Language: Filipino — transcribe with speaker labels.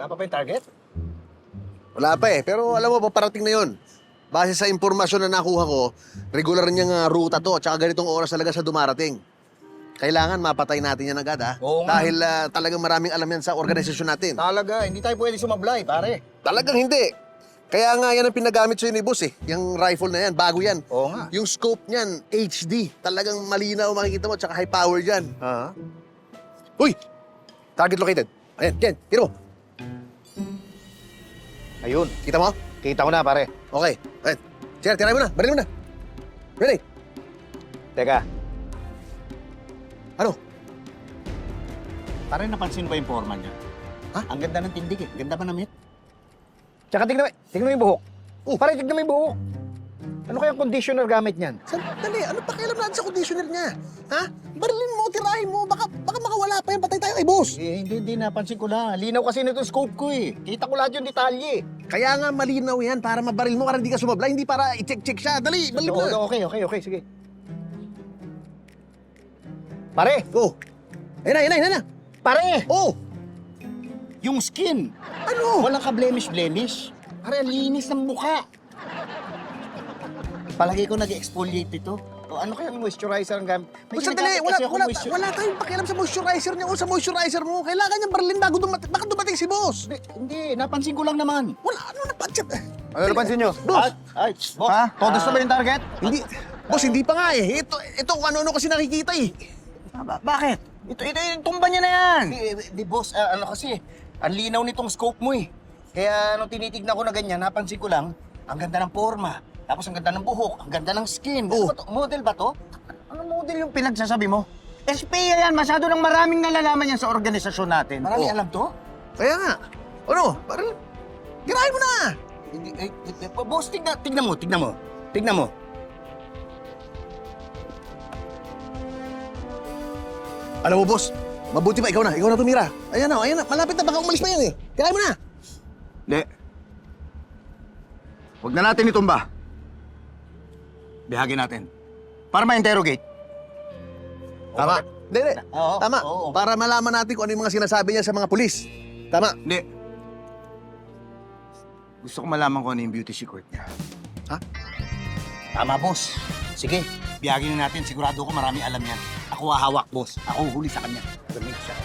Speaker 1: Wala pa yung target?
Speaker 2: Wala pa eh, pero alam mo, paparating na yun. Base sa impormasyon na nakuha ko, regular niyang ruta to, tsaka ganitong oras talaga sa dumarating. Kailangan mapatay natin yan agad, ha?
Speaker 1: Oo nga.
Speaker 2: Dahil talagang maraming alam yan sa organisasyon natin.
Speaker 1: Talaga, hindi tayo pwede sumablay, pare.
Speaker 2: Talagang hindi. Kaya nga yan ang pinagamit sa'yo ni boss eh. Yung rifle na yan, bago yan.
Speaker 1: Oo nga.
Speaker 2: Yung scope niyan, HD. Talagang malinaw makikita mo, tsaka high power dyan. Uy! Target located. Ayan, Ken, tiro.
Speaker 1: Ayun,
Speaker 2: Kita mo?
Speaker 1: kita ko na, pare.
Speaker 2: Okay. Ayan. Sir, tiray mo na. Baril mo na. Ready?
Speaker 1: Teka,
Speaker 2: Ano?
Speaker 1: pare napansin ba yung forma niya?
Speaker 2: Ha?
Speaker 1: Ang ganda ng tindig eh. Ganda pa na, Met. Tsaka tignan mo yung buhok.
Speaker 2: Oh.
Speaker 1: Pare, tignan mo yung buhok. Ano kayang conditioner gamit niyan?
Speaker 2: Sandali, ano pa kailan natin sa conditioner niya? Ha? Barilin mo, tirahin mo. Baka makawala pa yan. Patay tayo kay boss.
Speaker 1: Hindi, napansin ko lang. Linaw kasi nito scope ko eh. Kita ko lahat yung detalye.
Speaker 2: Kaya nga malinaw yan para mabaril mo, para hindi ka sumabla, hindi para i-check-check siya. Dali, baril mo na.
Speaker 1: Okay, sige. Pare!
Speaker 2: Oh. Ayun na.
Speaker 1: Pare!
Speaker 2: Oh.
Speaker 1: Yung skin!
Speaker 2: Ano?
Speaker 1: Walang ka-blemish. Pare, ang linis ng mukha. Palagi ko nag-exfoliate ito. O ano kaya moisturizer ang gamit? May
Speaker 2: Sandali,
Speaker 1: ginagamit kasi akong
Speaker 2: wala tayong pakialam sa moisturizer niya o sa moisturizer mo. Kailangan niyang barilin bago baka dumating si boss.
Speaker 1: Hindi, napansin ko lang naman.
Speaker 2: Wala, ano na pansin?
Speaker 3: Ano napansin nyo?
Speaker 2: Boss!
Speaker 1: Ay, boss.
Speaker 3: Ha? Todos na ba yung target?
Speaker 2: Hindi, boss, hindi pa nga eh. Ito kung ano-ano kasi nakikita eh.
Speaker 3: Bakit? Ito yung tumba niya na yan.
Speaker 1: Di boss, ano kasi, ang linaw nitong scope mo eh. Kaya nung tinitignan ko na ganyan, napansin ko lang, ang ganda ng forma. Tapos ang ganda ng buhok, ang ganda ng skin.
Speaker 2: Oh.
Speaker 1: Ano ba to? Model ba to?
Speaker 3: Anong model yung pinagsasabi mo? SPA yan. Masyado ng maraming nalalaman yan sa organisasyon natin.
Speaker 1: Marami
Speaker 2: Oh.
Speaker 1: alam to?
Speaker 2: Kaya nga. Ano? Baril, girahin mo na.
Speaker 1: Boss, tignan mo.
Speaker 2: Alam mo, boss, mabuti pa ikaw na tumira. Ayan na. Malapit na, baka umalis pa yan eh. Girahin mo na.
Speaker 3: Hindi. Huwag na natin itumba. Bihagin natin. Para ma-interrogate.
Speaker 2: Tama. Hindi.
Speaker 1: Oo,
Speaker 2: Tama.
Speaker 1: oo.
Speaker 2: Para malaman natin kung ano yung mga sinasabi niya sa mga pulis. Tama.
Speaker 3: Hindi. Gusto ko malaman kung ano yung beauty secret niya.
Speaker 1: Tama, boss. Sige, biyagin na natin. Sigurado ko marami alam yan. Ako hahawak, boss. Ako huli sa kanya. Gamit siya.